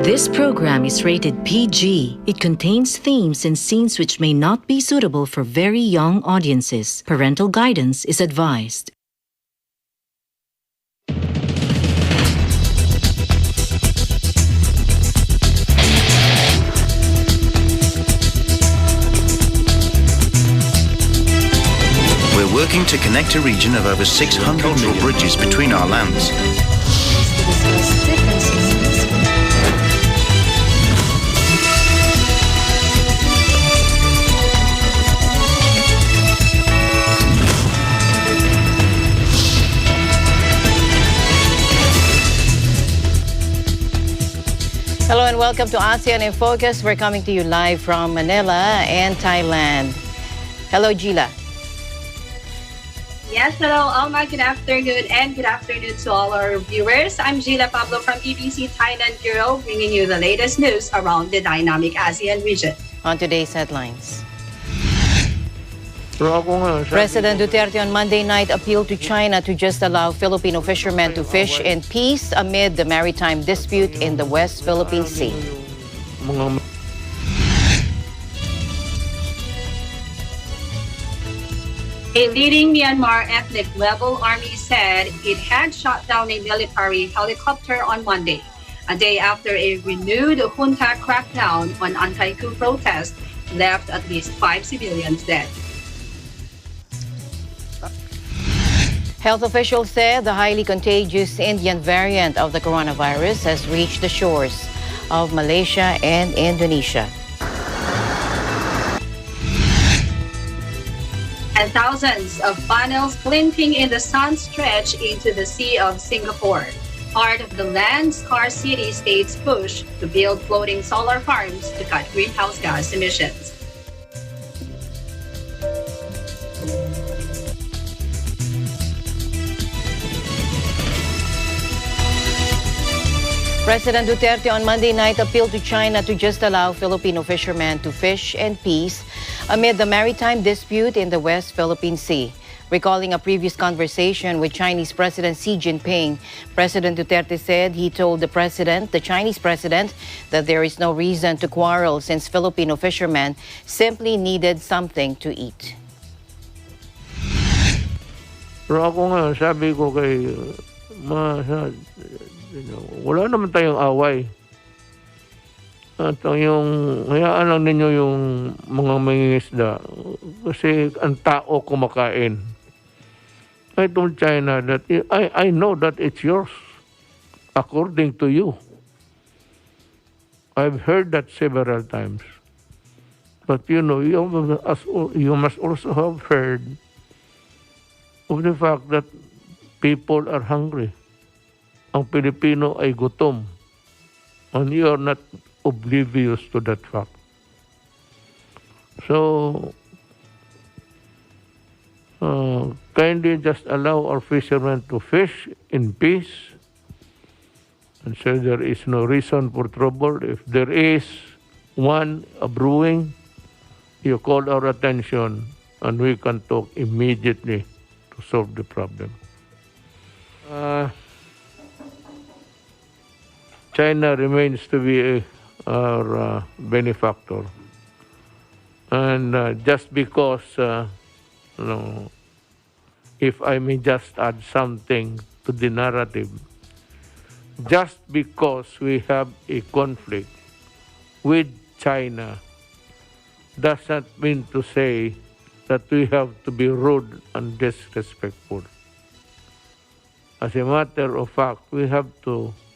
This program is rated PG. It contains themes and scenes which may not be suitable for very young audiences. Parental guidance is advised. We're working to connect a region of over 600 cultural bridges between our lands. Hello and welcome to ASEAN in Focus. We're coming to you live from Manila and Thailand. Hello, Gila. Yes, hello, Alma. Good afternoon and good afternoon to all our viewers. I'm Gila Pablo from BBC Thailand Bureau, bringing you the latest news around the dynamic ASEAN region. On today's headlines. President Duterte on Monday night appealed to China to just allow Filipino fishermen to fish in peace amid the maritime dispute in the West Philippine Sea. A leading Myanmar ethnic rebel army said it had shot down a military helicopter on Monday, a day after a renewed junta crackdown on anti-coup protests left at least 5 civilians dead. Health officials said the highly contagious Indian variant of the coronavirus has reached the shores of Malaysia and Indonesia. And thousands of funnels glinting in the sun stretch into the Sea of Singapore, part of the land-scarce city-state's push to build floating solar farms to cut greenhouse gas emissions. President Duterte on Monday night appealed to China to just allow Filipino fishermen to fish in peace amid the maritime dispute in the West Philippine Sea. Recalling a previous conversation with Chinese President Xi Jinping, President Duterte said he told the Chinese president, that there is no reason to quarrel since Filipino fishermen simply needed something to eat. Pero ako nga, sabi ko kay wala naman tayong away. At yung, hayaan lang ninyo yung mga mangingisda. Kasi ang tao kumakain. I told China that I know that it's yours. According to you. I've heard that several times. But you know, you must also have heard of the fact that people are hungry. Ang Pilipino ay gutom. And you are not oblivious to that fact. So, kindly just allow our fishermen to fish in peace. And so there is no reason for trouble. If there is one brewing, you call our attention and we can talk immediately to solve the problem. China remains to be our benefactor. And just because, if I may just add something to the narrative, just because we have a conflict with China does not mean to say that we have to be rude and disrespectful. As a matter of fact, we have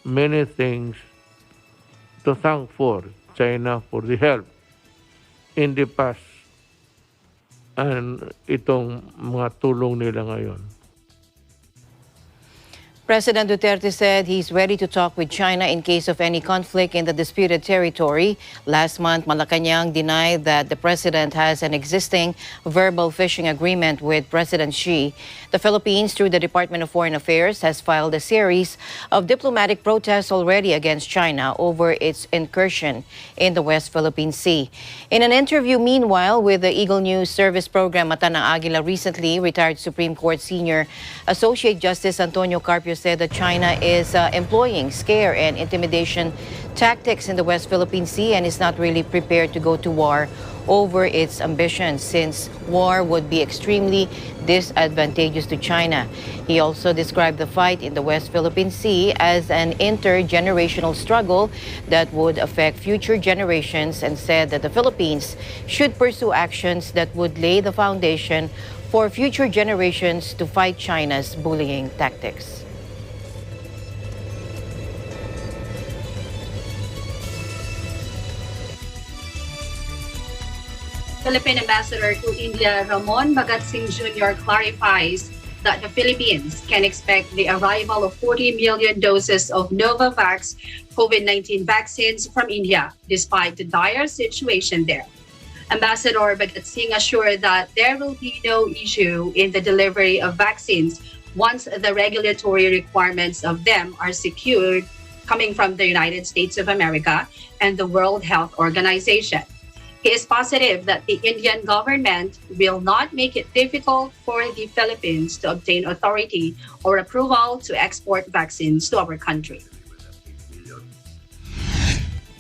many things to thank for China for the help in the past and itong mga tulong nila ngayon. President Duterte said he's ready to talk with China in case of any conflict in the disputed territory. Last month, Malacanang denied that the president has an existing verbal fishing agreement with President Xi. The Philippines, through the Department of Foreign Affairs, has filed a series of diplomatic protests already against China over its incursion in the West Philippine Sea. In an interview, meanwhile, with the Eagle News service program, Mata ng Agila recently, retired Supreme Court Senior Associate Justice Antonio Carpio said that China is employing scare and intimidation tactics in the West Philippine Sea and is not really prepared to go to war over its ambitions, since war would be extremely disadvantageous to China. He also described the fight in the West Philippine Sea as an intergenerational struggle that would affect future generations, and said that the Philippines should pursue actions that would lay the foundation for future generations to fight China's bullying tactics. Philippine Ambassador to India Ramon Bagatsing Jr. clarifies that the Philippines can expect the arrival of 40 million doses of Novavax COVID-19 vaccines from India, despite the dire situation there. Ambassador Bagatsing assured that there will be no issue in the delivery of vaccines once the regulatory requirements of them are secured, coming from the United States of America and the World Health Organization. He is positive that the Indian government will not make it difficult for the Philippines to obtain authority or approval to export vaccines to our country.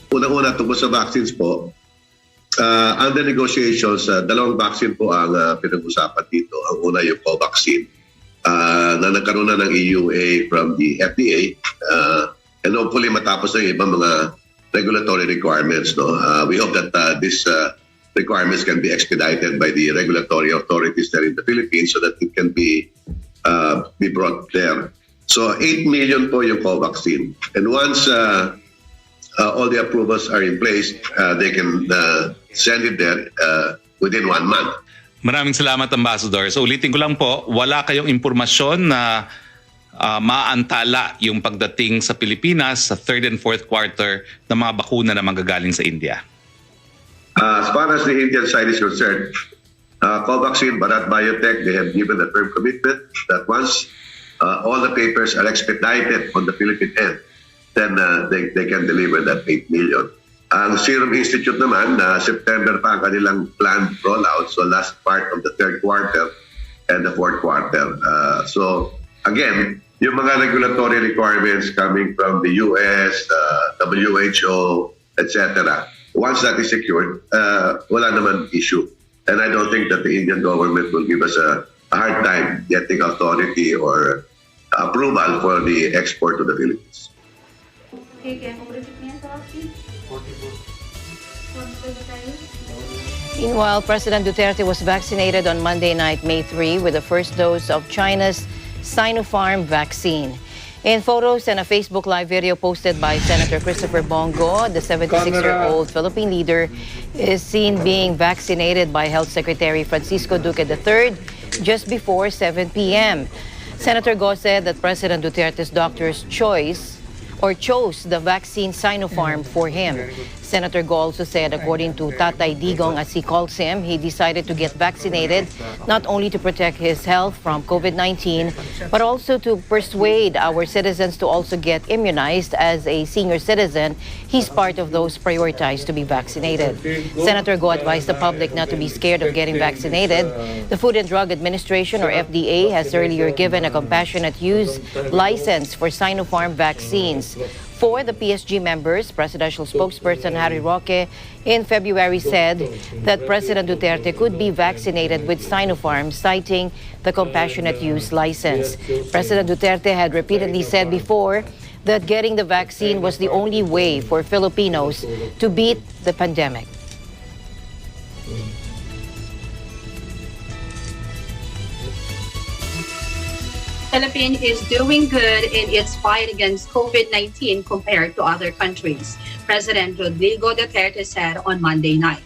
Unang-una tungkol sa vaccines po, under negotiations, dalawang vaccine po ang pinag-usapan dito. Ang una yung co-vaccine na nagkaroon na ng EUA from the FDA, and hopefully matapos na yung ibang mga regulatory requirements. We hope that these requirements can be expedited by the regulatory authorities there in the Philippines so that it can be brought there. So 8 million po yung co-vaccine. And once all the approvals are in place, they can send it there within 1 month. Maraming salamat, Ambassador. So ulitin ko lang po, wala kayong impormasyon na maantala yung pagdating sa Pilipinas sa third and fourth quarter ng mga bakuna na manggagaling sa India? As far as the Indian side is concerned, Covaxin, Bharat Biotech, they have given a firm commitment that once all the papers are expedited on the Philippine end, then they can deliver that 8 million. Ang Serum Institute naman, September pa ang kanilang planned rollout, so last part of the third quarter and the fourth quarter. So again, yung mga regulatory requirements coming from the US, WHO, etc. Once that is secured, wala naman issue. And I don't think that the Indian government will give us a hard time getting authority or approval for the export to the Philippines. Meanwhile, President Duterte was vaccinated on Monday night, May 3, with the first dose of China's Sinopharm vaccine. In photos and a Facebook Live video posted by Senator Christopher Bongo, the 76-year-old Philippine leader is seen being vaccinated by Health Secretary Francisco Duque III just before 7 p.m. Senator Go said that President Duterte's doctors chose the vaccine Sinopharm for him. Senator Go also said, according to Tatay Digong, as he calls him, he decided to get vaccinated not only to protect his health from COVID-19, but also to persuade our citizens to also get immunized. As a senior citizen, he's part of those prioritized to be vaccinated. Senator Go advised the public not to be scared of getting vaccinated. The Food and Drug Administration, or FDA, has earlier given a compassionate use license for Sinopharm vaccines. For the PSG members, presidential spokesperson Harry Roque in February said that President Duterte could be vaccinated with Sinopharm, citing the compassionate use license. President Duterte had repeatedly said before that getting the vaccine was the only way for Filipinos to beat the pandemic. Philippines is doing good in its fight against COVID-19 compared to other countries, President Rodrigo Duterte said on Monday night.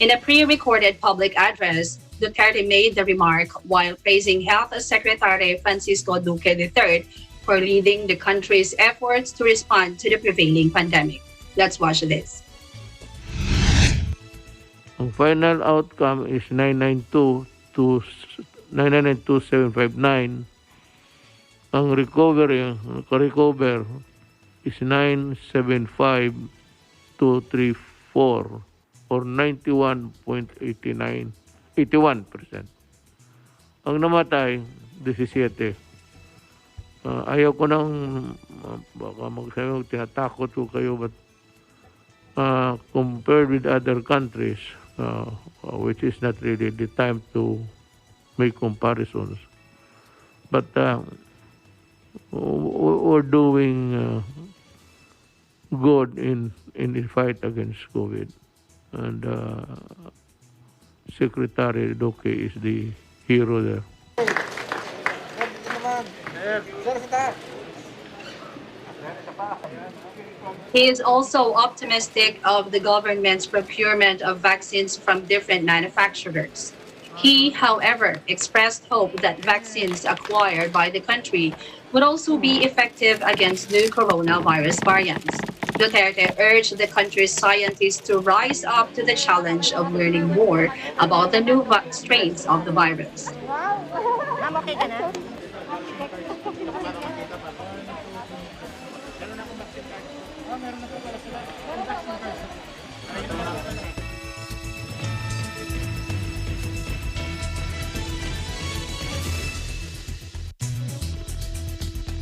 In a pre-recorded public address, Duterte made the remark while praising Health Secretary Francisco Duque III for leading the country's efforts to respond to the prevailing pandemic. Let's watch this. Ang final outcome is 992,759. Ang recover is 975,234 or 91.81%. Ang namatay, 17. ayaw ko nang baka magsabi tinatakot ko kayo, but compared with other countries, which is not really the time to make comparisons. But we're doing good in the fight against COVID. And Secretary Duque is the hero there. He is also optimistic of the government's procurement of vaccines from different manufacturers. He, however, expressed hope that vaccines acquired by the country would also be effective against new coronavirus variants. Duterte urged the country's scientists to rise up to the challenge of learning more about the new strains of the virus.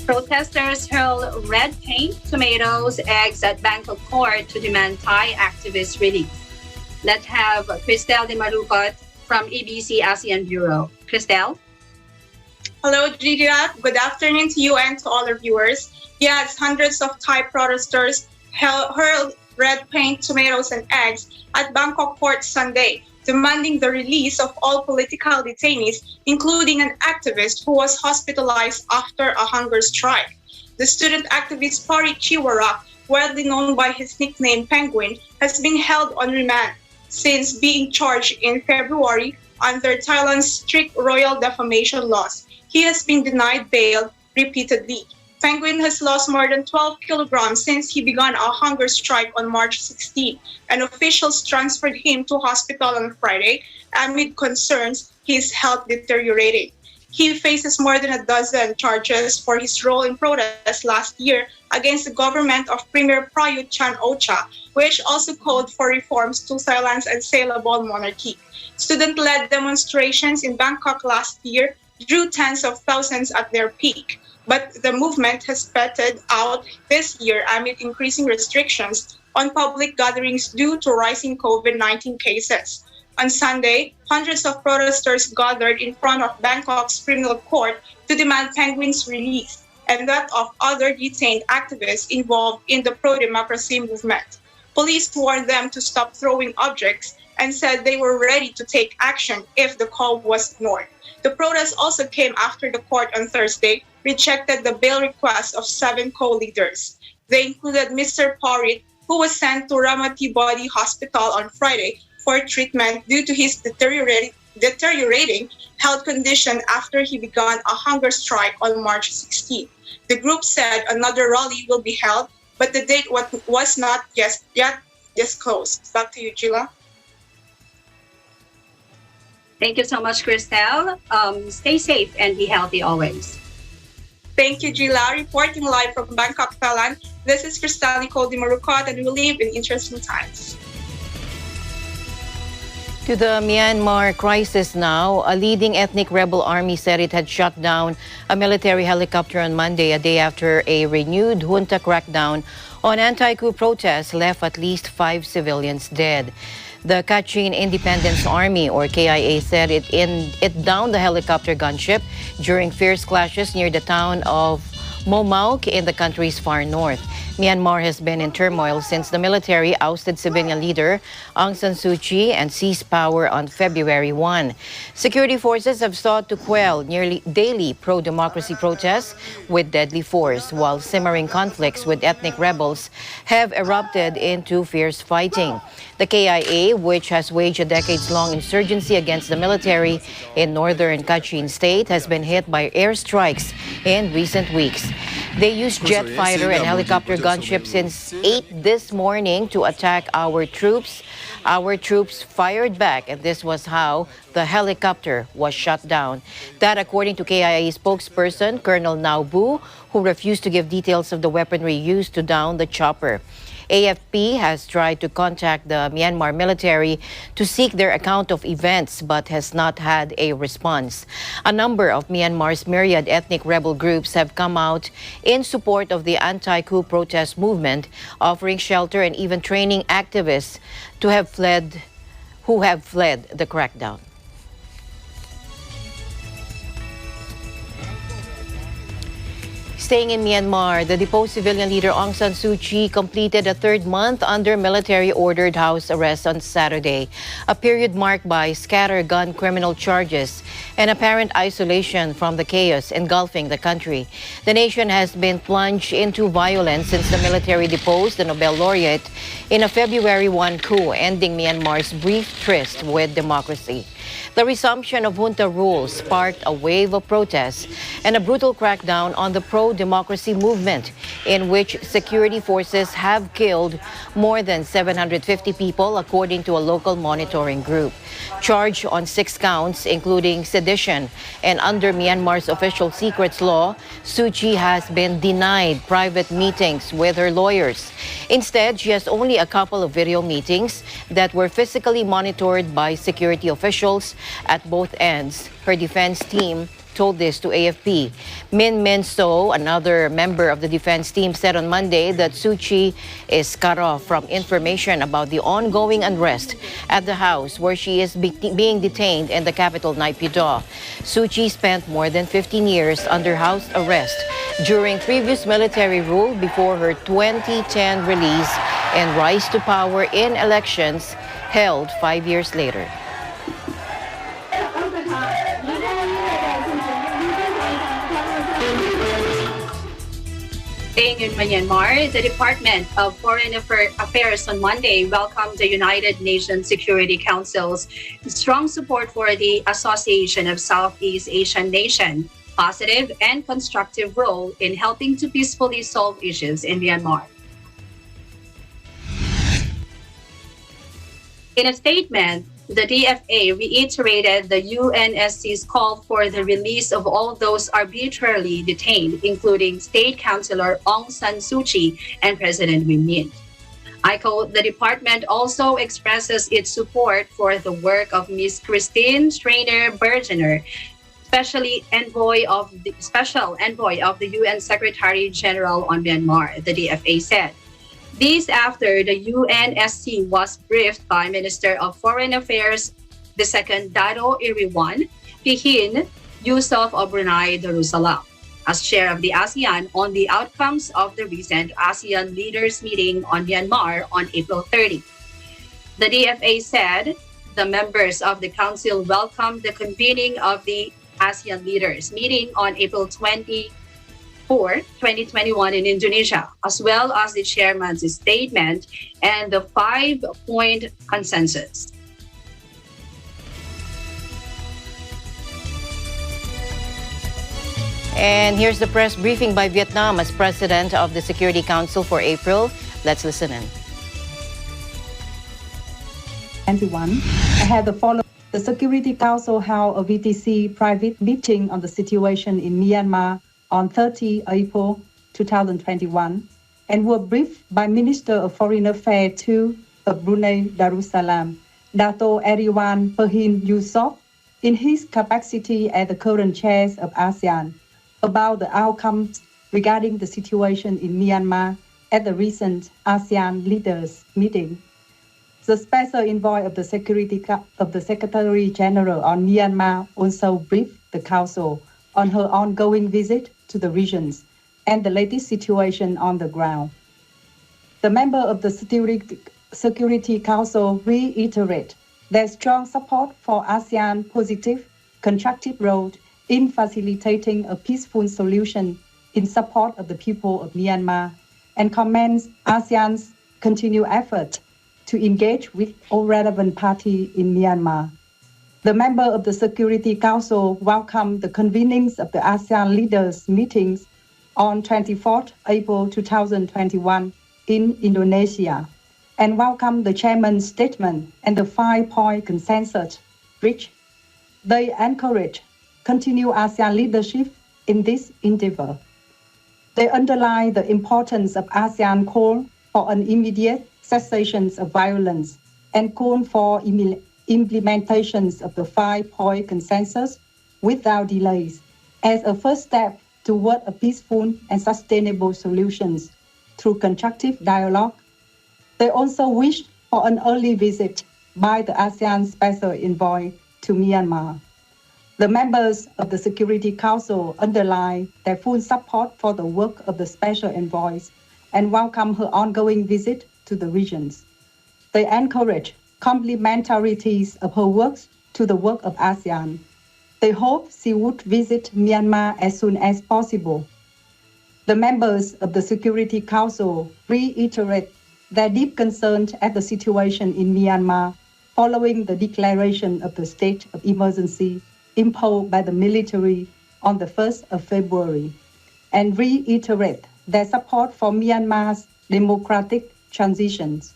Protesters hurled red paint, tomatoes, eggs at Bangkok court to demand Thai activists release. Let's have Cristel de Marucot from ABC ASEAN Bureau. Cristel? Hello, Gigia. Good afternoon to you and to all our viewers. Yes, hundreds of Thai protesters hurled red paint, tomatoes, and eggs at Bangkok court Sunday, demanding the release of all political detainees, including an activist who was hospitalized after a hunger strike. The student activist Pari Chiwarak, widely known by his nickname Penguin, has been held on remand since being charged in February under Thailand's strict royal defamation laws. He has been denied bail repeatedly. Penguin has lost more than 12 kilograms since he began a hunger strike on March 16, and officials transferred him to hospital on Friday amid concerns his health deteriorating. He faces more than a dozen charges for his role in protests last year against the government of Premier Prayut Chan-o-cha, which also called for reforms to Thailand's unsaleable monarchy. Student-led demonstrations in Bangkok last year drew tens of thousands at their peak. But the movement has pettered out this year amid increasing restrictions on public gatherings due to rising COVID-19 cases. On Sunday, hundreds of protesters gathered in front of Bangkok's criminal court to demand Penguin's release and that of other detained activists involved in the pro-democracy movement. Police warned them to stop throwing objects and said they were ready to take action if the call was ignored. The protest also came after the court on Thursday rejected the bail request of 7 co-leaders. They included Mr. Parit, who was sent to Ramati Body Hospital on Friday for treatment due to his deteriorating health condition after he began a hunger strike on March 16. The group said another rally will be held, but the date was not yet disclosed. Back to you, Gila. Thank you so much, Cristel. Stay safe and be healthy always. Thank you, Gila. Reporting live from Bangkok, Thailand. This is Cristel Nicole Di Marucot, and we live in interesting times. To the Myanmar crisis now, a leading ethnic rebel army said it had shot down a military helicopter on Monday, a day after a renewed junta crackdown on anti-coup protests left at least 5 civilians dead. The Kachin Independence Army, or KIA, said it downed the helicopter gunship during fierce clashes near the town of Momauk in the country's far north. Myanmar has been in turmoil since the military ousted civilian leader Aung San Suu Kyi and seized power on February 1. Security forces have sought to quell nearly daily pro-democracy protests with deadly force, while simmering conflicts with ethnic rebels have erupted into fierce fighting. The KIA, which has waged a decades-long insurgency against the military in northern Kachin state, has been hit by airstrikes in recent weeks. They used jet fighter and helicopter gunships since 8 this morning to attack our troops. Our troops fired back, and this was how the helicopter was shot down. That, according to KIA spokesperson Colonel Naubu, who refused to give details of the weaponry used to down the chopper. AFP has tried to contact the Myanmar military to seek their account of events but has not had a response. A number of Myanmar's myriad ethnic rebel groups have come out in support of the anti-coup protest movement, offering shelter and even training activists who have fled the crackdown. Staying in Myanmar, the deposed civilian leader Aung San Suu Kyi completed a third month under military-ordered house arrest on Saturday, a period marked by scattergun criminal charges and apparent isolation from the chaos engulfing the country. The nation has been plunged into violence since the military deposed the Nobel laureate in a February 1 coup, ending Myanmar's brief tryst with democracy. The resumption of junta rule sparked a wave of protests and a brutal crackdown on the pro-democracy movement, in which security forces have killed more than 750 people, according to a local monitoring group. Charged on 6 counts, including sedition, and under Myanmar's official secrets law, Suu Kyi has been denied private meetings with her lawyers. Instead, she has only a couple of video meetings that were physically monitored by security officials at both ends. Her defense team told this to AFP. Min So, another member of the defense team, said on Monday that Suu Kyi is cut off from information about the ongoing unrest at the house where she is being detained in the capital, Naypyidaw. Suu Kyi spent more than 15 years under house arrest during previous military rule before her 2010 release and rise to power in elections held 5 years later. Staying in Myanmar, the Department of Foreign Affairs on Monday welcomed the United Nations Security Council's strong support for the Association of Southeast Asian Nations' positive and constructive role in helping to peacefully solve issues in Myanmar. In a statement, the DFA reiterated the UNSC's call for the release of all those arbitrarily detained, including State Councillor Aung San Suu Kyi and President Win Myint. I quote, the department also expresses its support for the work of Ms. Christine Schraner-Burgener, Special Envoy of the UN Secretary General on Myanmar, the DFA said. This after the UNSC was briefed by Minister of Foreign Affairs II Dado Iriwan Pihin Yusof of Brunei Darussalam as chair of the ASEAN on the outcomes of the recent ASEAN leaders meeting on Myanmar on April 30. The DFA said the members of the council welcomed the convening of the ASEAN leaders meeting on April 2021 in Indonesia, as well as the chairman's statement and the 5-point consensus. And here's the press briefing by Vietnam as president of the Security Council for April. Let's listen in. 21, I had the following. The Security Council held a VTC private meeting on the situation in Myanmar on 30 April 2021 and were briefed by Minister of Foreign Affairs II of Brunei Darussalam, Dato Iriwan Perhin Yusof, in his capacity as the current chair of ASEAN, about the outcomes regarding the situation in Myanmar at the recent ASEAN leaders meeting. The special envoy of the Secretary General on Myanmar also briefed the Council on her ongoing visit to the regions and the latest situation on the ground. The member of the Security Council reiterate their strong support for ASEAN's positive, constructive role in facilitating a peaceful solution in support of the people of Myanmar and commends ASEAN's continued effort to engage with all relevant parties in Myanmar. The member of the Security Council welcomed the convenings of the ASEAN leaders meetings on 24th April 2021 in Indonesia and welcomed the chairman's statement and the 5-point consensus reached. They encourage continued ASEAN leadership in this endeavor. They underline the importance of ASEAN call for an immediate cessation of violence and called for implementations of the 5-point consensus without delays as a first step toward a peaceful and sustainable solutions through constructive dialogue. They also wished for an early visit by the ASEAN Special Envoy to Myanmar. The members of the Security Council underlined their full support for the work of the Special Envoys and welcome her ongoing visit to the regions. They encourage complementarities of her work to the work of ASEAN. They hope she would visit Myanmar as soon as possible. The members of the Security Council reiterate their deep concern at the situation in Myanmar following the declaration of the state of emergency imposed by the military on the 1st of February, and reiterate their support for Myanmar's democratic transitions.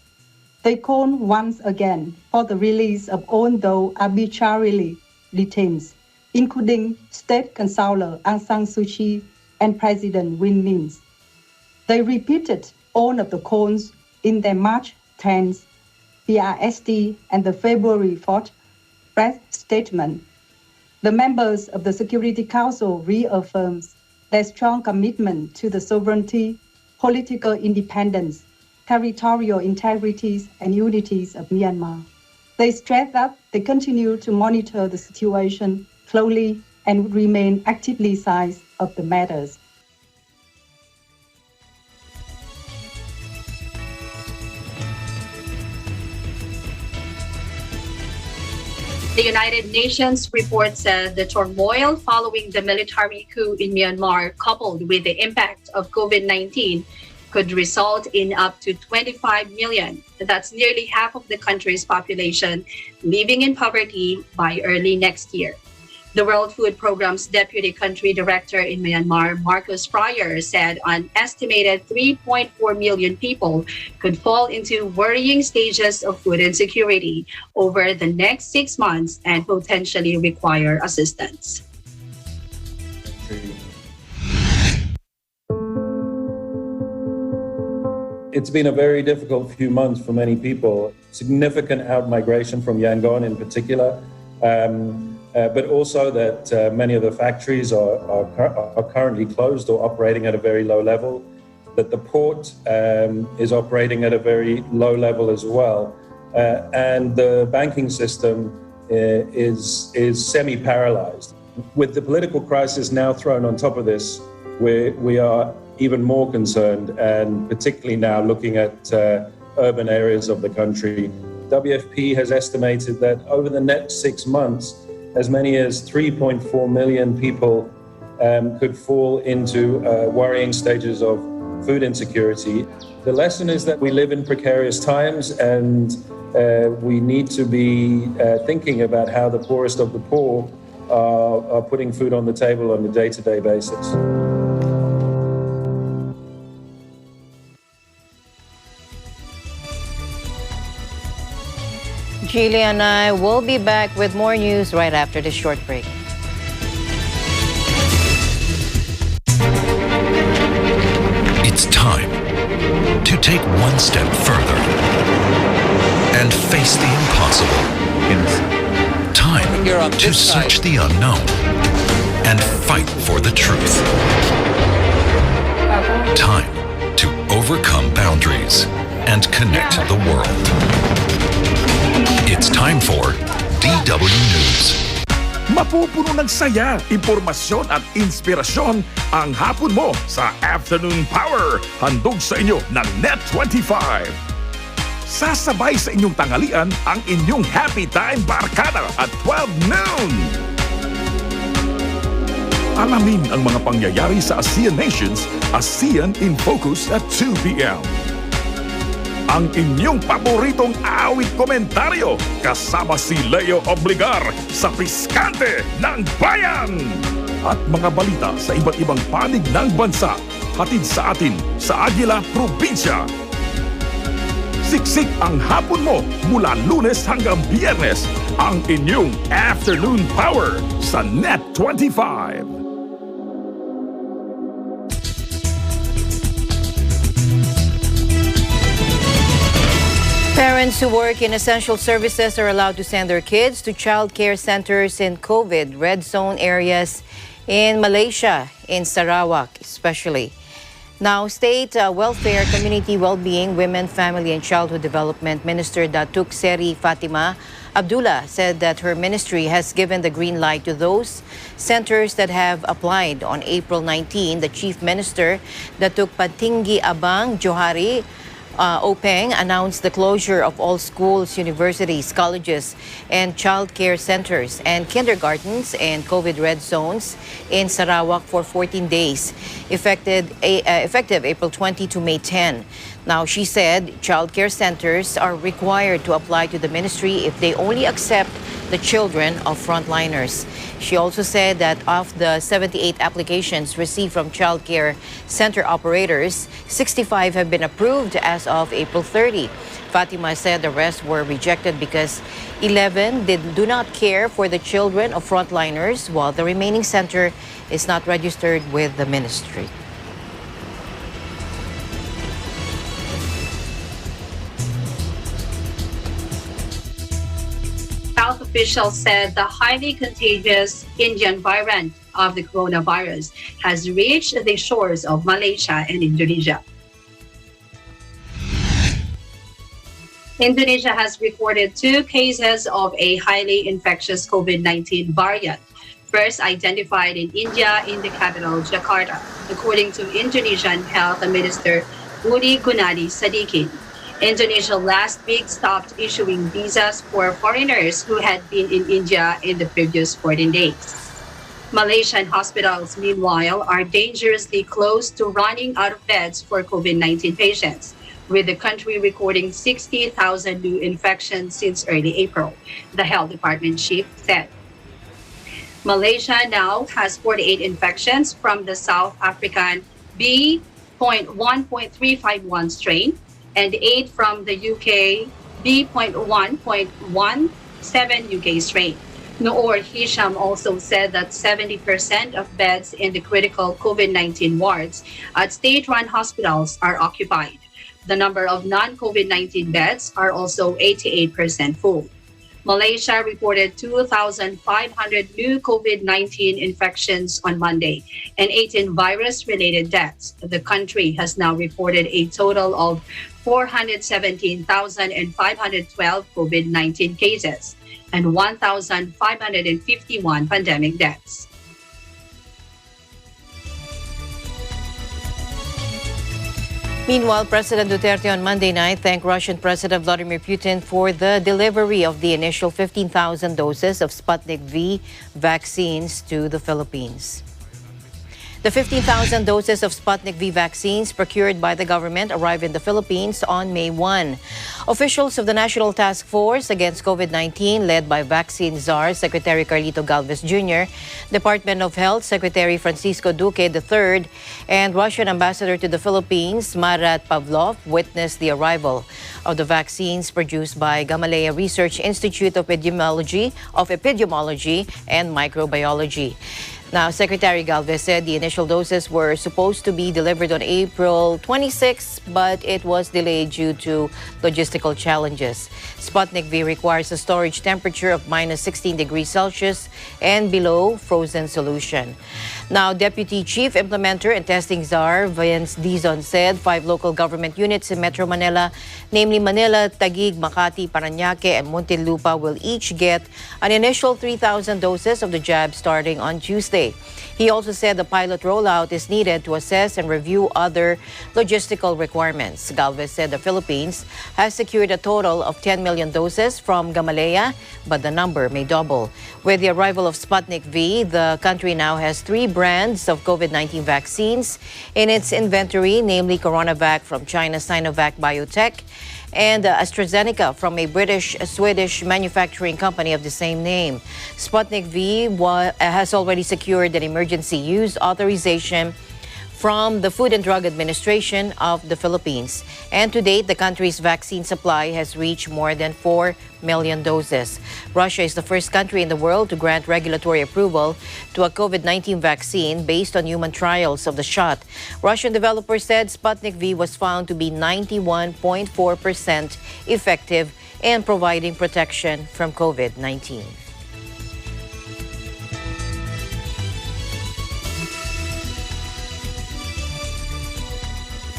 They call once again for the release of all those arbitrarily detained, including State Councillor Aung San Suu Kyi and President Win Myint. They repeated all of the calls in their March 10th PRST and the February 4th press statement. The members of the Security Council reaffirmed their strong commitment to the sovereignty, political independence, territorial integrities and unities of Myanmar. They stress that they continue to monitor the situation closely and remain actively seized of the matters. The United Nations report said the turmoil following the military coup in Myanmar, coupled with the impact of COVID-19, could result in up to 25 million, that's nearly half of the country's population, living in poverty by early next year. The World Food Programme's Deputy Country Director in Myanmar, Marcus Pryor, said an estimated 3.4 million people could fall into worrying stages of food insecurity over the next 6 months and potentially require assistance. It's been a very difficult few months for many people. Significant out-migration from Yangon in particular, but also that many of the factories are currently closed or operating at a very low level, that the port is operating at a very low level as well, and the banking system is semi-paralyzed. With the political crisis now thrown on top of this, we are even more concerned, and particularly now looking at urban areas of the country. WFP has estimated that over the next 6 months, as many as 3.4 million people could fall into worrying stages of food insecurity. The lesson is that we live in precarious times, and we need to be thinking about how the poorest of the poor are putting food on the table on a day-to-day basis. Julie and I will be back with more news right after this short break. It's time to take one step further and face the impossible. Time to search the unknown and fight for the truth. Time to overcome boundaries and connect the world. It's time for DW News. Mapupuno ng saya, impormasyon at inspirasyon ang hapon mo sa Afternoon Power. Handog sa inyo ng Net25. Sasabay sa inyong tanghalian ang inyong Happy Time Barkada at 12 noon. Alamin ang mga pangyayari sa ASEAN nations, ASEAN in Focus at 2 p.m. Ang inyong paboritong awit komentaryo kasama si Leo Obligar sa Piskante ng Bayan. At mga balita sa iba't ibang panig ng bansa, hatid sa atin sa Aguila Probinsya. Siksik ang hapon mo mula Lunes hanggang Biyernes, ang inyong Afternoon Power sa Net25. Parents who work in essential services are allowed to send their kids to child care centers in COVID red zone areas in Malaysia, in Sarawak especially. Now, State Welfare, Community Wellbeing, Women, Family and Childhood Development Minister Datuk Seri Fatima Abdullah said that her ministry has given the green light to those centers that have applied. On April 19, the Chief Minister, Datuk Patinggi Abang Johari Openg, announced the closure of all schools, universities, colleges, and child care centers and kindergartens and COVID red zones in Sarawak for 14 days, effective April 20 to May 10. Now, she said child care centers are required to apply to the ministry if they only accept the children of frontliners. She also said that of the 78 applications received from child care center operators, 65 have been approved as of April 30. Fatima said the rest were rejected because 11 do not care for the children of frontliners, while the remaining center is not registered with the ministry. Health officials said the highly contagious Indian variant of the coronavirus has reached the shores of Malaysia and Indonesia. Indonesia has recorded 2 cases of a highly infectious COVID-19 variant, first identified in India in the capital, Jakarta, according to Indonesian Health Minister Budi Gunadi Sadikin. Indonesia last week stopped issuing visas for foreigners who had been in India in the previous 14 days. Malaysian hospitals, meanwhile, are dangerously close to running out of beds for COVID-19 patients, with the country recording 60,000 new infections since early April, the health department chief said. Malaysia now has 48 infections from the South African B.1.351 strain, and 8 from the UK B.1.17 UK strain. Noor Hisham also said that 70% of beds in the critical COVID-19 wards at state-run hospitals are occupied. The number of non-COVID-19 beds are also 88% full. Malaysia reported 2,500 new COVID-19 infections on Monday and 18 virus-related deaths. The country has now reported a total of 417,512 COVID-19 cases and 1,551 pandemic deaths. Meanwhile, President Duterte on Monday night thanked Russian President Vladimir Putin for the delivery of the initial 15,000 doses of Sputnik V vaccines to the Philippines. The 15,000 doses of Sputnik V vaccines procured by the government arrived in the Philippines on May 1. Officials of the National Task Force Against COVID-19, led by Vaccine Czar Secretary Carlito Galvez Jr., Department of Health Secretary Francisco Duque III, and Russian Ambassador to the Philippines, Marat Pavlov, witnessed the arrival of the vaccines produced by Gamaleya Research Institute of Epidemiology and Microbiology. Now, Secretary Galvez said the initial doses were supposed to be delivered on April 26, but it was delayed due to logistical challenges. Sputnik V requires a storage temperature of minus 16 degrees Celsius and below frozen solution. Now, Deputy Chief Implementer and Testing Czar Vince Dizon said 5 local government units in Metro Manila, namely Manila, Taguig, Makati, Parañaque, and Muntinlupa, will each get an initial 3,000 doses of the jab starting on Tuesday. He also said the pilot rollout is needed to assess and review other logistical requirements. Galvez said the Philippines has secured a total of 10 million doses from Gamaleya, but the number may double. With the arrival of Sputnik V, the country now has 3 brands of COVID-19 vaccines in its inventory, namely CoronaVac from China's Sinovac Biotech and AstraZeneca from a British-Swedish manufacturing company of the same name. Sputnik V has already secured an emergency use authorization from the Food and Drug Administration of the Philippines. And to date, the country's vaccine supply has reached more than 4 million doses. Russia is the first country in the world to grant regulatory approval to a COVID-19 vaccine based on human trials of the shot. Russian developers said Sputnik V was found to be 91.4% effective in providing protection from COVID-19.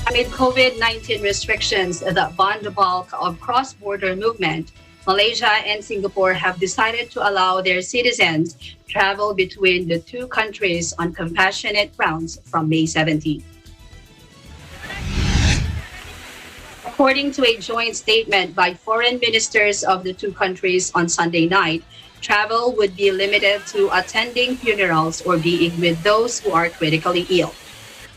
Amid COVID-19 restrictions that ban the bulk of cross-border movement, Malaysia and Singapore have decided to allow their citizens travel between the two countries on compassionate grounds from May 17. According to a joint statement by foreign ministers of the two countries on Sunday night, travel would be limited to attending funerals or being with those who are critically ill.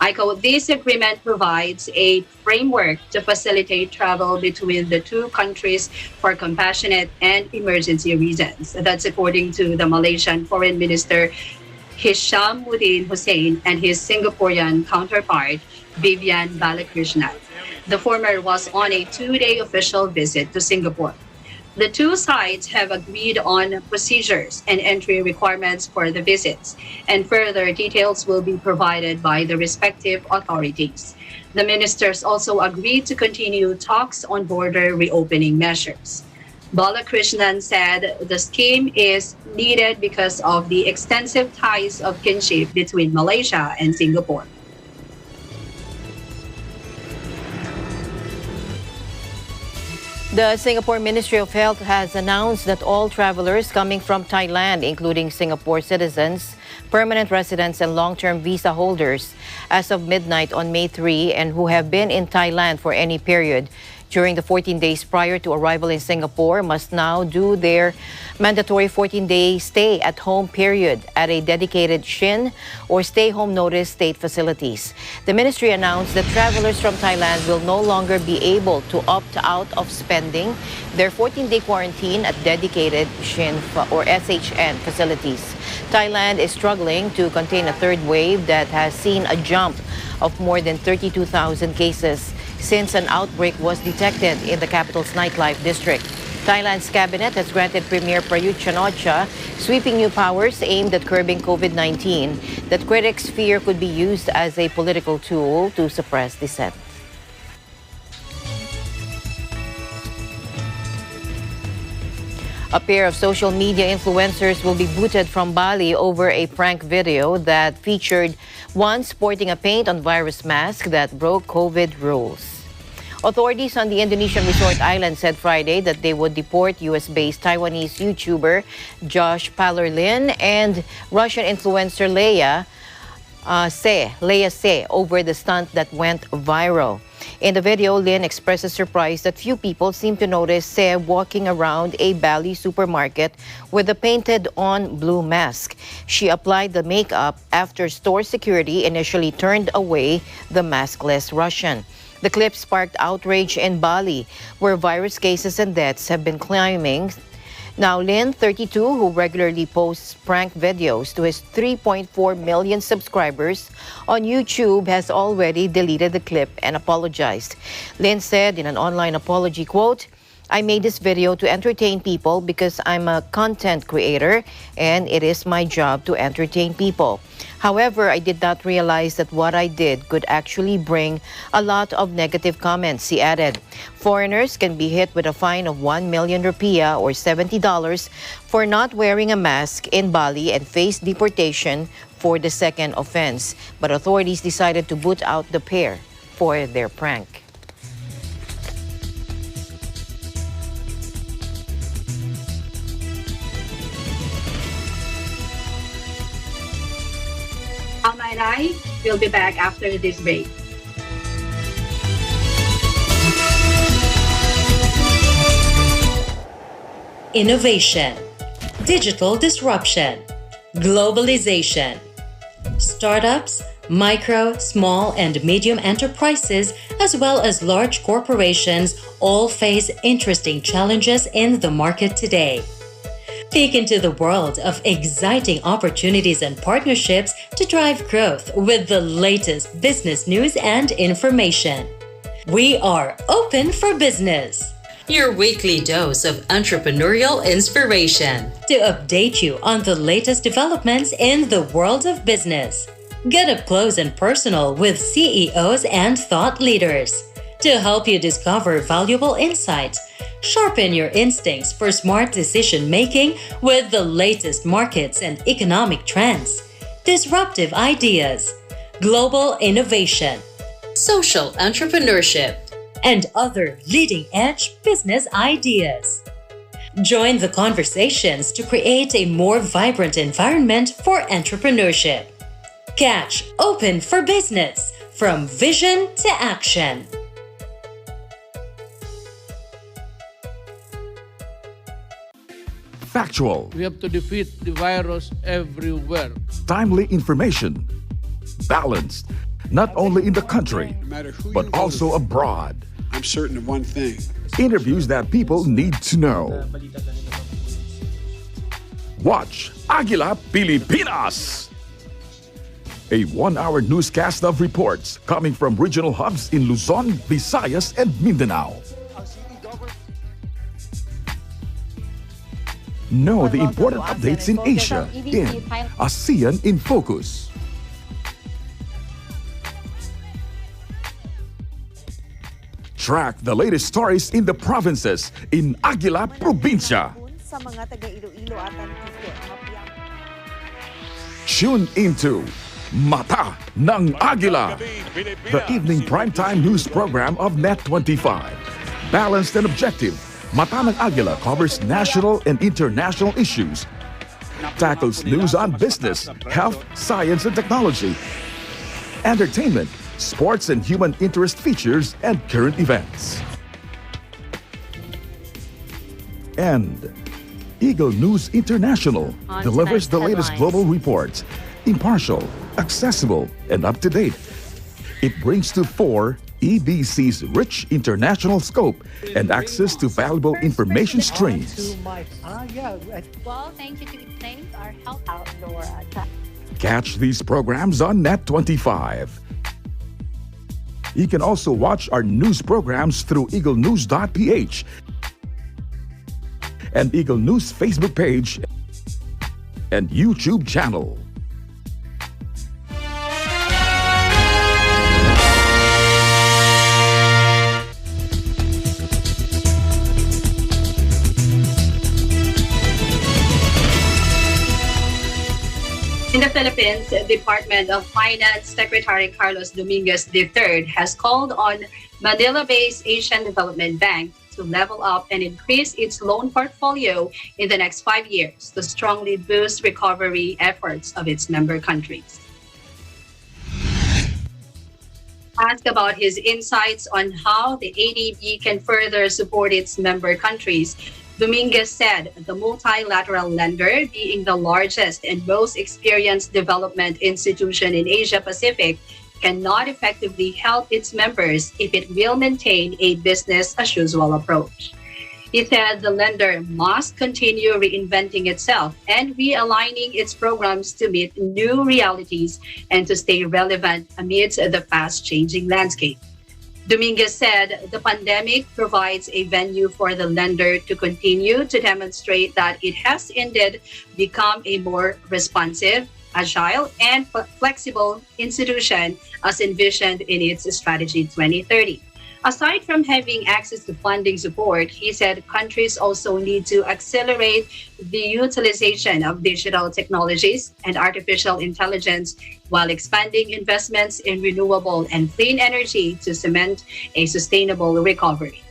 I quote, this agreement provides a framework to facilitate travel between the two countries for compassionate and emergency reasons. That's according to the Malaysian Foreign Minister Hishammuddin Hussein and his Singaporean counterpart, Vivian Balakrishnan. The former was on a 2-day official visit to Singapore. The two sides have agreed on procedures and entry requirements for the visits, and further details will be provided by the respective authorities. The ministers also agreed to continue talks on border reopening measures. Balakrishnan said the scheme is needed because of the extensive ties of kinship between Malaysia and Singapore. The Singapore Ministry of Health has announced that all travelers coming from Thailand, including Singapore citizens, permanent residents, and long-term visa holders, as of midnight on May 3, and who have been in Thailand for any period during the 14 days prior to arrival in Singapore, must now do their mandatory 14-day stay-at-home period at a dedicated SHIN or stay-home notice state facilities. The ministry announced that travelers from Thailand will no longer be able to opt out of spending their 14-day quarantine at dedicated SHIN or SHN facilities. Thailand is struggling to contain a third wave that has seen a jump of more than 32,000 cases since an outbreak was detected in the capital's nightlife district. Thailand's cabinet has granted Premier Prayut Chan-o-cha sweeping new powers aimed at curbing COVID-19 that critics fear could be used as a political tool to suppress dissent. A pair of social media influencers will be booted from Bali over a prank video that featured one sporting a paint-on-virus mask that broke COVID rules. Authorities on the Indonesian resort island said Friday that they would deport U.S.-based Taiwanese YouTuber Josh Pallerlin and Russian influencer Leia Se over the stunt that went viral. In the video, Lin expresses surprise that few people seem to notice Se walking around a Bali supermarket with a painted-on blue mask. She applied the makeup after store security initially turned away the maskless Russian. The clip sparked outrage in Bali, where virus cases and deaths have been climbing. Now, Lin, 32, who regularly posts prank videos to his 3.4 million subscribers on YouTube, has already deleted the clip and apologized. Lin said in an online apology, quote, I made this video to entertain people because I'm a content creator and it is my job to entertain people. However, I did not realize that what I did could actually bring a lot of negative comments, he added. Foreigners can be hit with a fine of 1 million rupiah or $70 for not wearing a mask in Bali and face deportation for the second offense. But authorities decided to boot out the pair for their prank. Alma and I will be back after this break. Innovation, digital disruption, globalization. Startups, micro, small, and medium enterprises, as well as large corporations, all face interesting challenges in the market today. Peek into the world of exciting opportunities and partnerships to drive growth with the latest business news and information. We are open for business. Your weekly dose of entrepreneurial inspiration to update you on the latest developments in the world of business. Get up close and personal with CEOs and thought leaders to help you discover valuable insights, sharpen your instincts for smart decision making with the latest markets and economic trends, disruptive ideas, global innovation, social entrepreneurship, and other leading-edge business ideas. Join the conversations to create a more vibrant environment for entrepreneurship. Catch Open for Business, from vision to action. Factual, We have to defeat the virus everywhere. timely information, balanced, not only in the country, but also abroad. I'm certain of one thing. Interviews that people need to know. Watch Agila Pilipinas! A one-hour newscast of reports coming from regional hubs in Luzon, Visayas, and Mindanao. Know the important updates in Asia in ASEAN in Focus. Track the latest stories in the provinces in Agila Provincia. Tune into Mata ng Agila, the evening primetime news program of Net25. Balanced and objective, Mata ng Agila covers national and international issues, tackles news on business, health, science and technology, entertainment, sports and human interest features, and current events. And Eagle News International delivers the latest global reports, impartial, accessible, and up-to-date. It brings to fore EBC's rich international scope and access to valuable information streams. Well, thank you to thank our health outdoor. Catch these programs on Net25. You can also watch our news programs through eaglenews.ph and Eagle News Facebook page and YouTube channel. In the Philippines, Department of Finance Secretary Carlos Dominguez III has called on Manila-based Asian Development Bank to level up and increase its loan portfolio in the next 5 years to strongly boost recovery efforts of its member countries. Asked about his insights on how the ADB can further support its member countries, Dominguez said the multilateral lender, being the largest and most experienced development institution in Asia Pacific, cannot effectively help its members if it will maintain a business as usual approach. He said the lender must continue reinventing itself and realigning its programs to meet new realities and to stay relevant amidst the fast-changing landscape. Dominguez said the pandemic provides a venue for the lender to continue to demonstrate that it has indeed become a more responsive, agile, and flexible institution as envisioned in its Strategy 2030. Aside from having access to funding support, he said countries also need to accelerate the utilization of digital technologies and artificial intelligence while expanding investments in renewable and clean energy to cement a sustainable recovery.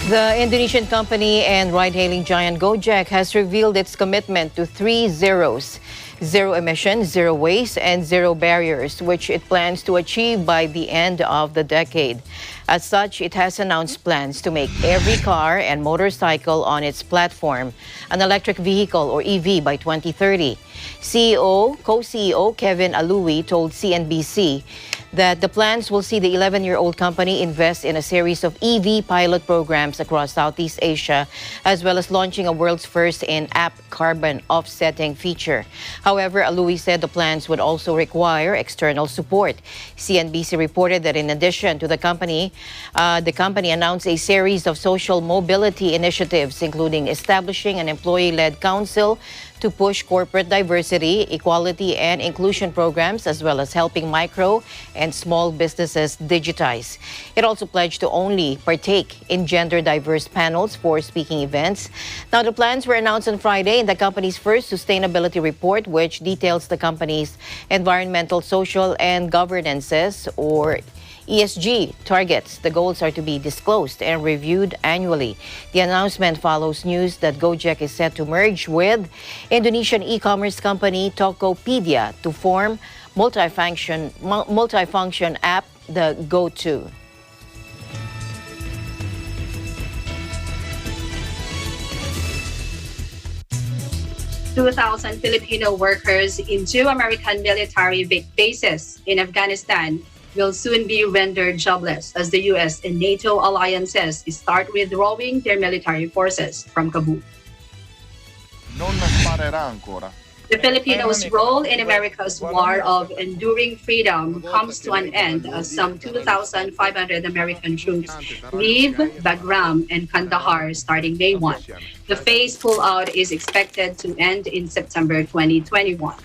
The Indonesian company and ride-hailing giant Gojek has revealed its commitment to 3 zeros: zero emissions, zero waste, and zero barriers, which it plans to achieve by the end of the decade. As such, it has announced plans to make every car and motorcycle on its platform an electric vehicle or EV by 2030. Co-CEO Kevin Alui told CNBC that the plans will see the 11-year-old company invest in a series of EV pilot programs across Southeast Asia, as well as launching a world's first in-app carbon offsetting feature. However, Alui said the plans would also require external support. CNBC reported that in addition to the company announced a series of social mobility initiatives, including establishing an employee-led council to push corporate diversity, equality, and inclusion programs, as well as helping micro and small businesses digitize. It also pledged to only partake in gender-diverse panels for speaking events. Now, the plans were announced on Friday in the company's first sustainability report, which details the company's environmental, social, and governances, or ESG targets. The goals are to be disclosed and reviewed annually. The announcement follows news that Gojek is set to merge with Indonesian e-commerce company Tokopedia to form multifunction app, the Go2. 2,000 Filipino workers in 2 American military bases in Afghanistan will soon be rendered jobless as the U.S. and NATO alliances start withdrawing their military forces from Kabul. Non sparerà ancora. The Filipinos' role in America's war of enduring freedom comes to an end as some 2,500 American troops leave Bagram and Kandahar starting May 1. The phase pullout is expected to end in September 2021.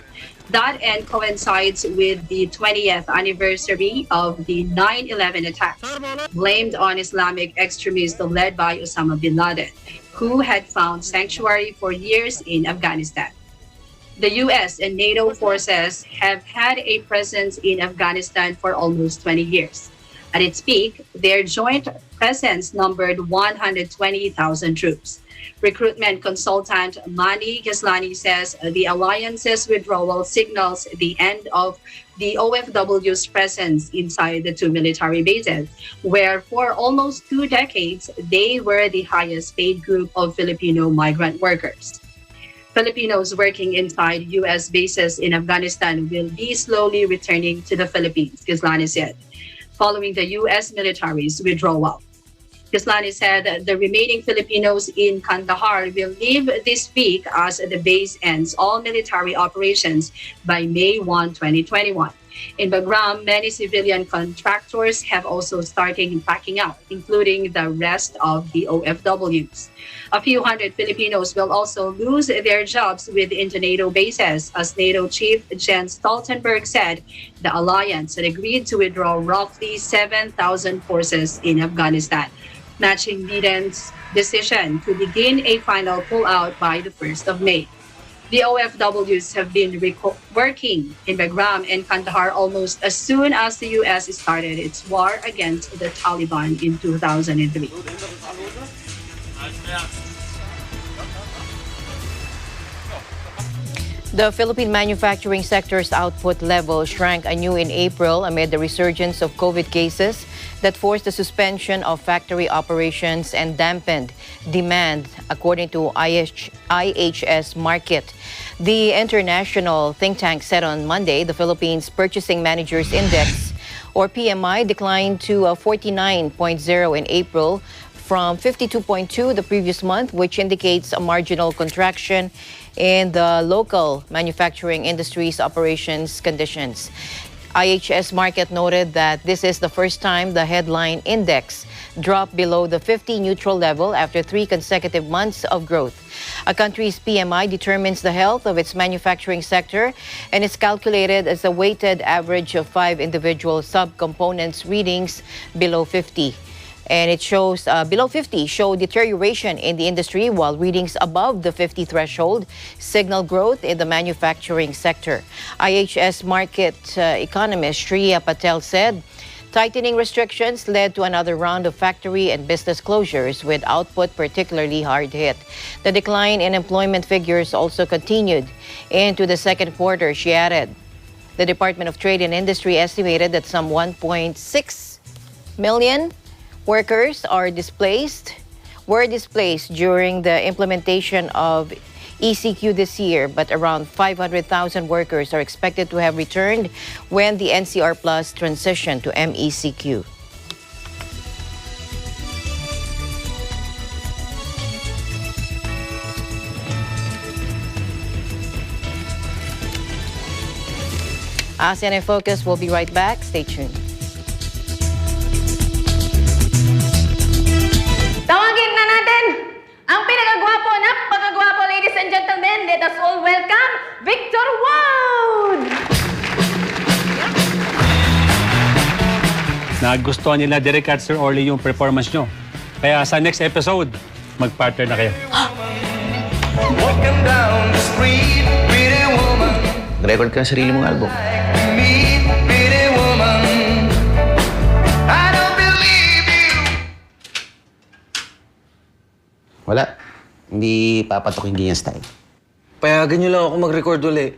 That end coincides with the 20th anniversary of the 9/11 attacks, blamed on Islamic extremists led by Osama bin Laden, who had found sanctuary for years in Afghanistan. The U.S. and NATO forces have had a presence in Afghanistan for almost 20 years. At its peak, their joint presence numbered 120,000 troops. Recruitment consultant Mani Gheslani says the alliance's withdrawal signals the end of the OFW's presence inside the 2 military bases, where for almost 2 decades, they were the highest paid group of Filipino migrant workers. Filipinos working inside U.S. bases in Afghanistan will be slowly returning to the Philippines, Gheslani said, following the U.S. military's withdrawal. Gheslani said the remaining Filipinos in Kandahar will leave this week as the base ends all military operations by May 1, 2021. In Bagram, many civilian contractors have also started packing up, including the rest of the OFWs. A few hundred Filipinos will also lose their jobs within the NATO bases, as NATO Chief Jens Stoltenberg said the alliance had agreed to withdraw roughly 7,000 forces in Afghanistan, matching Biden's decision to begin a final pullout by the 1st of May. The OFWs have been working in Bagram and Kandahar almost as soon as the U.S. started its war against the Taliban in 2003. The Philippine manufacturing sector's output level shrank anew in April amid the resurgence of COVID cases that forced the suspension of factory operations and dampened demand, according to IHS Markit. The international think tank said on Monday the Philippines Purchasing Managers Index, or PMI, declined to 49.0 in April from 52.2 the previous month, which indicates a marginal contraction in the local manufacturing industry's operations conditions. IHS Markit noted that this is the first time the headline index dropped below the 50 neutral level after 3 consecutive months of growth. A country's PMI determines the health of its manufacturing sector and is calculated as a weighted average of 5 individual subcomponents readings below 50. And it shows below 50 show deterioration in the industry, while readings above the 50 threshold signal growth in the manufacturing sector. IHS Markit economist Shreya Patel said tightening restrictions led to another round of factory and business closures, with output particularly hard hit. The decline in employment figures also continued into the second quarter, she added. The Department of Trade and Industry estimated that some 1.6 million workers were displaced during the implementation of ECQ this year, but around 500,000 workers are expected to have returned when the NCR Plus transition to MECQ. ASEAN in Focus will be right back. Stay tuned. Tawagin na natin ang pinakagwapo na pagkagwapo, ladies and gentlemen. Let us all welcome Victor Wood! Nagustuhan nila Derek at Sir Orly yung performance nyo. Kaya sa next episode, mag-partner na kayo. Record ka ang sarili mong album. Wala. Hindi papatok yung ganyan style. Payagan niyo lang ako mag-record uli.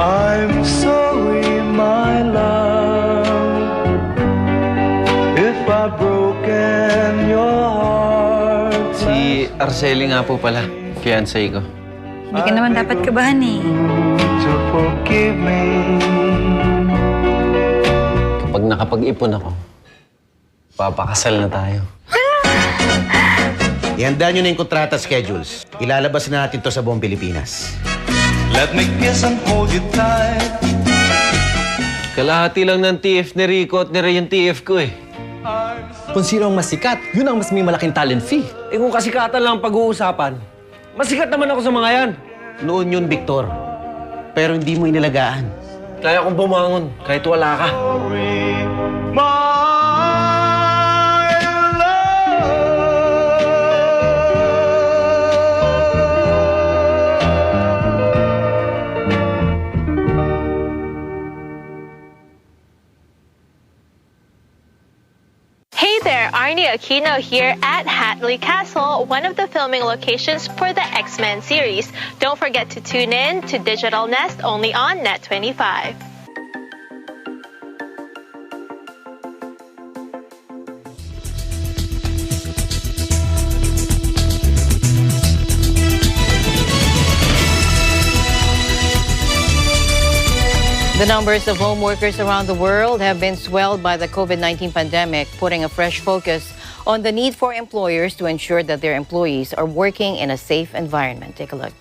I'm sorry, my love, if I've broken your heart. Si Arceli nga po pala, fiancé ko. Hindi ka naman dapat kabahan eh. To forgive me. Kapag nakapag-ipon ako, papakasal na tayo. Ihanda nyo na yung kontrata schedules. Ilalabas na natin to sa buong Pilipinas. Let me kiss and hold you tight. Kalahati lang ng TF ni Rico at ni Ray yung TF ko eh. Kung sino ang mas sikat, yun ang mas may malaking talent fee. Eh kung kasikatan lang ang pag-uusapan, masikat naman ako sa mga yan. Noon yun, Victor. Pero hindi mo inilagaan. Kaya kong bumangon kahit wala ka. Hey there, Arnie Aquino here at Hatley Castle, one of the filming locations for the X-Men series. Don't forget to tune in to Digital Nest only on Net25. The numbers of home workers around the world have been swelled by the COVID-19 pandemic, putting a fresh focus on the need for employers to ensure that their employees are working in a safe environment. Take a look.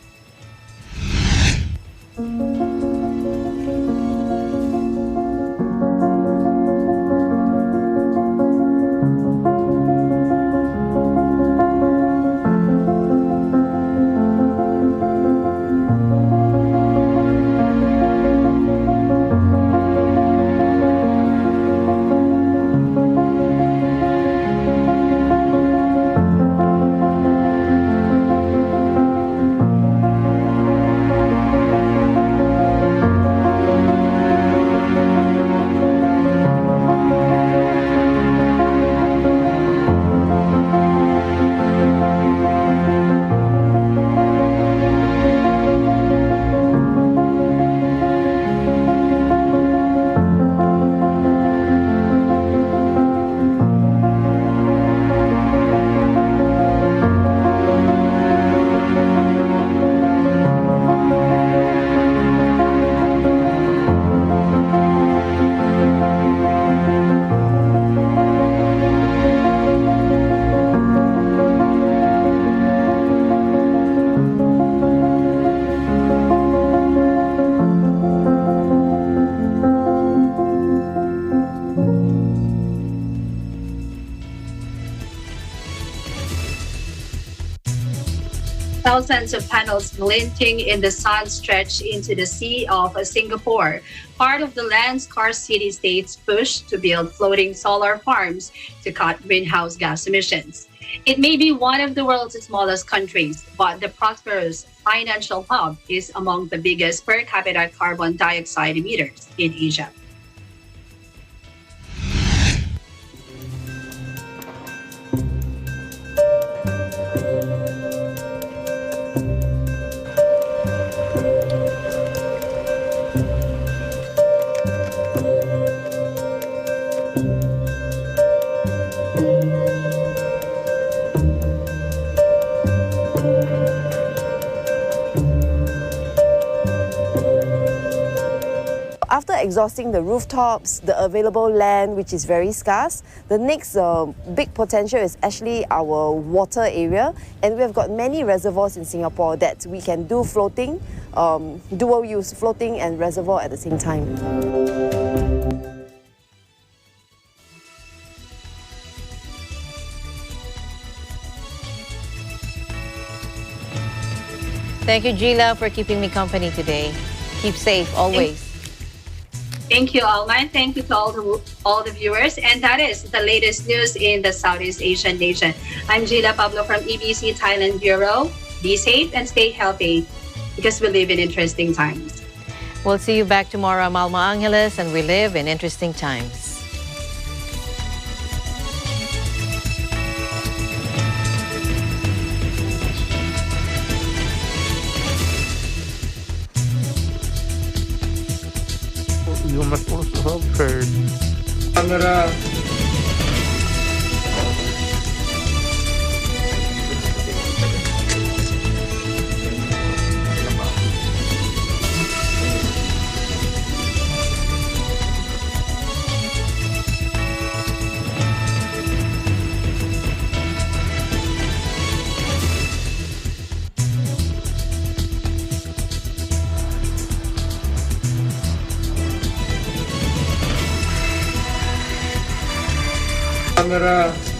Thousands of panels glinting in the sun stretch into the Sea of Singapore, part of the land's scarce city-state's push to build floating solar farms to cut greenhouse gas emissions. It may be one of the world's smallest countries, but the prosperous financial hub is among the biggest per capita carbon dioxide emitters in Asia. After exhausting the rooftops, the available land, which is very scarce, the next big potential is actually our water area. And we have got many reservoirs in Singapore that we can do floating, dual use, floating and reservoir at the same time. Thank you, Gila, for keeping me company today. Keep safe always. Thank you, Alma, and thank you to all the viewers. And that is the latest news in the Southeast Asian nation. I'm Gila Pablo from EBC Thailand Bureau. Be safe and stay healthy because we live in interesting times. We'll see you back tomorrow. I'm Alma Angeles, and we live in interesting times. You must also have heard. Camera. Camera.